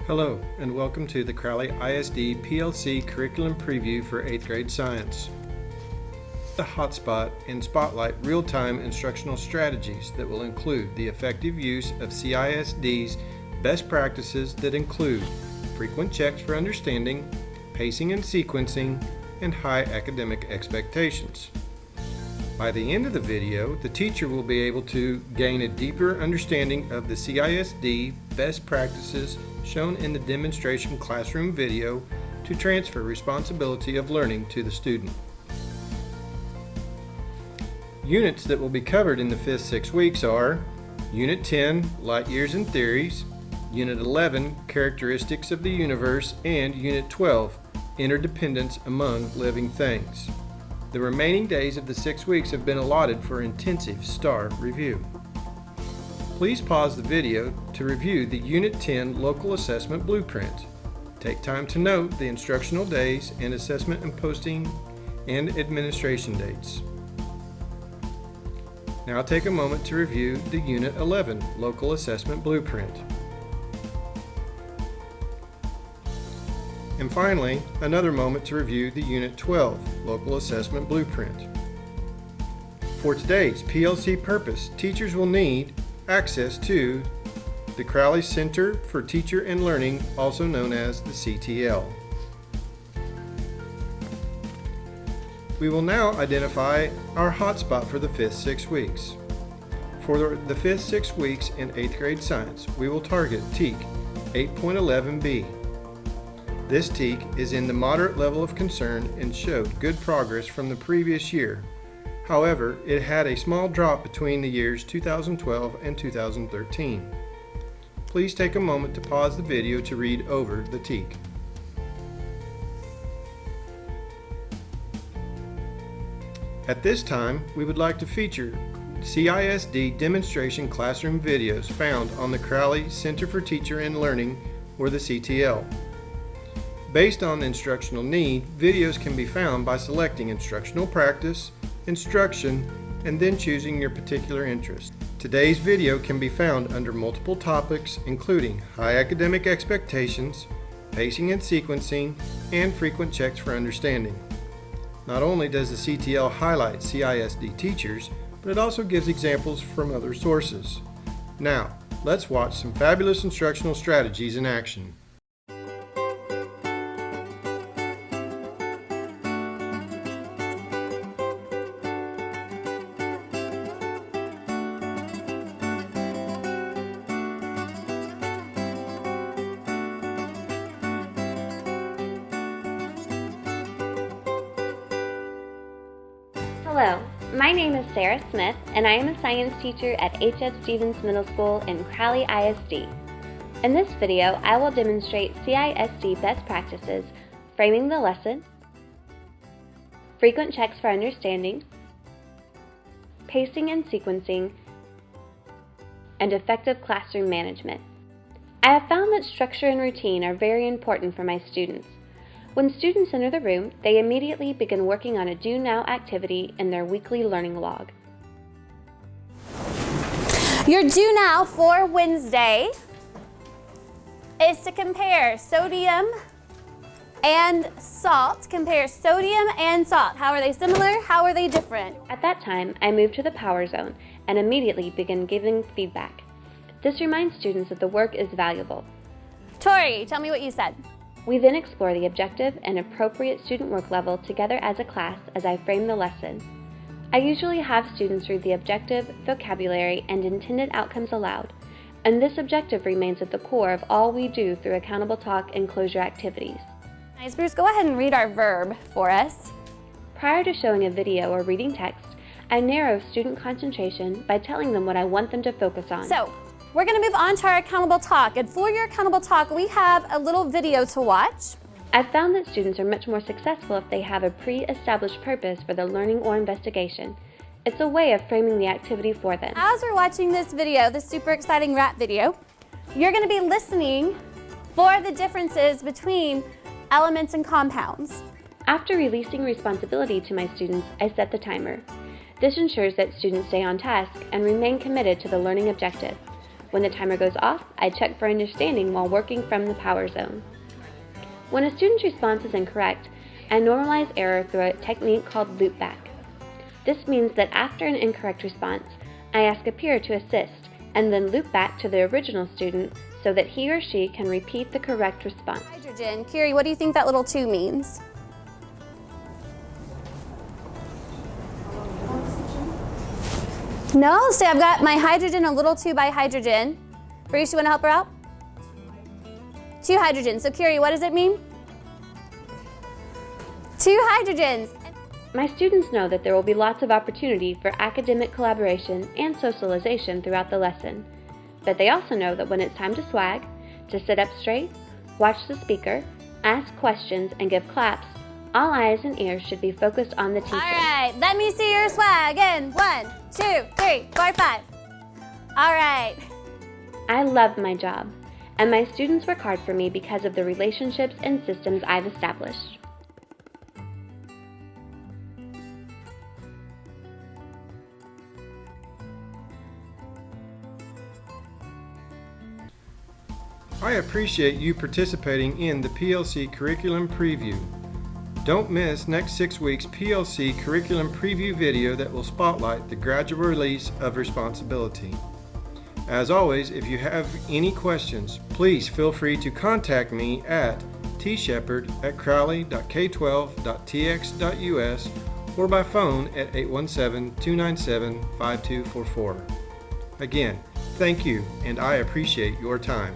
Hello, and welcome to the Crowley ISD PLC Curriculum Preview for 8th grade Science. The Hotspot and Spotlight real-time instructional strategies that will include the effective use of CISD's best practices that include frequent checks for understanding, pacing and sequencing, and high academic expectations. By the end of the video, the teacher will be able to gain a deeper understanding of the CISD best practices shown in the demonstration classroom video to transfer responsibility of learning to the student. Units that will be covered in the fifth 6 weeks are Unit 10, Light Years and Theories, Unit 11, Characteristics of the Universe, and Unit 12, Interdependence Among Living Things. The remaining days of the 6 weeks have been allotted for intensive STAR review. Please pause the video to review the Unit 10 Local Assessment Blueprint. Take time to note the instructional days and assessment and posting and administration dates. Now take a moment to review the Unit 11 Local Assessment Blueprint. And finally, another moment to review the Unit 12 Local Assessment Blueprint. For today's PLC purpose, teachers will need access to the Crowley Center for Teacher and Learning, also known as the CTL. We will now identify our hotspot for the fifth 6 weeks. For the fifth 6 weeks in 8th grade science, we will target TEK 8.11b. This TEK is in the moderate level of concern and showed good progress from the previous year. However, it had a small drop between the years 2012 and 2013. Please take a moment to pause the video to read over the TEK. At this time, we would like to feature CISD demonstration classroom videos found on the Crowley Center for Teacher and Learning, or the CTL. Based on the instructional need, videos can be found by selecting Instructional Practice, Instruction, and then choosing your particular interest. Today's video can be found under multiple topics including high academic expectations, pacing and sequencing, and frequent checks for understanding. Not only does the CTL highlight CISD teachers, but it also gives examples from other sources. Now, let's watch some fabulous instructional strategies in action. Hello, my name is Sarah Smith, and I am a science teacher at H.F. Stevens Middle School in Crowley ISD. In this video, I will demonstrate CISD best practices, framing the lesson, frequent checks for understanding, pacing and sequencing, and effective classroom management. I have found that structure and routine are very important for my students. When students enter the room, they immediately begin working on a Do Now activity in their weekly learning log. Your Do Now for Wednesday is to compare sodium and salt. Compare sodium and salt. How are they similar? How are they different? At that time, I move to the power zone and immediately begin giving feedback. This reminds students that the work is valuable. Tori, tell me what you said. We then explore the objective and appropriate student work level together as a class as I frame the lesson. I usually have students read the objective, vocabulary, and intended outcomes aloud, and this objective remains at the core of all we do through accountable talk and closure activities. Nice, Bruce, go ahead and read our verb for us. Prior to showing a video or reading text, I narrow student concentration by telling them what I want them to focus on. So, we're going to move on to our accountable talk, and for your accountable talk, we have a little video to watch. I've found that students are much more successful if they have a pre-established purpose for their learning or investigation. It's a way of framing the activity for them. As we're watching this video, this super exciting rap video, you're going to be listening for the differences between elements and compounds. After releasing responsibility to my students, I set the timer. This ensures that students stay on task and remain committed to the learning objective. When the timer goes off, I check for understanding while working from the power zone. When a student's response is incorrect, I normalize error through a technique called loopback. This means that after an incorrect response, I ask a peer to assist and then loop back to the original student so that he or she can repeat the correct response. Hydrogen. Curie, what do you think that little 2 means? No, so I've got my hydrogen, a little 2 by hydrogen. Bruce, you want to help her out? 2 hydrogens. So Curie, what does it mean? 2 hydrogens. My students know that there will be lots of opportunity for academic collaboration and socialization throughout the lesson, but they also know that when it's time to swag, to sit up straight, watch the speaker, ask questions, and give claps, all eyes and ears should be focused on the teacher. All right, let me see your swag in 1, 2, 3, 4, 5. All right. I love my job, and my students work hard for me because of the relationships and systems I've established. I appreciate you participating in the PLC Curriculum Preview. Don't miss next 6 weeks' PLC Curriculum Preview video that will spotlight the gradual release of responsibility. As always, if you have any questions, please feel free to contact me at tshepard@crowley.k12.tx.us or by phone at 817-297-5244. Again, thank you, and I appreciate your time.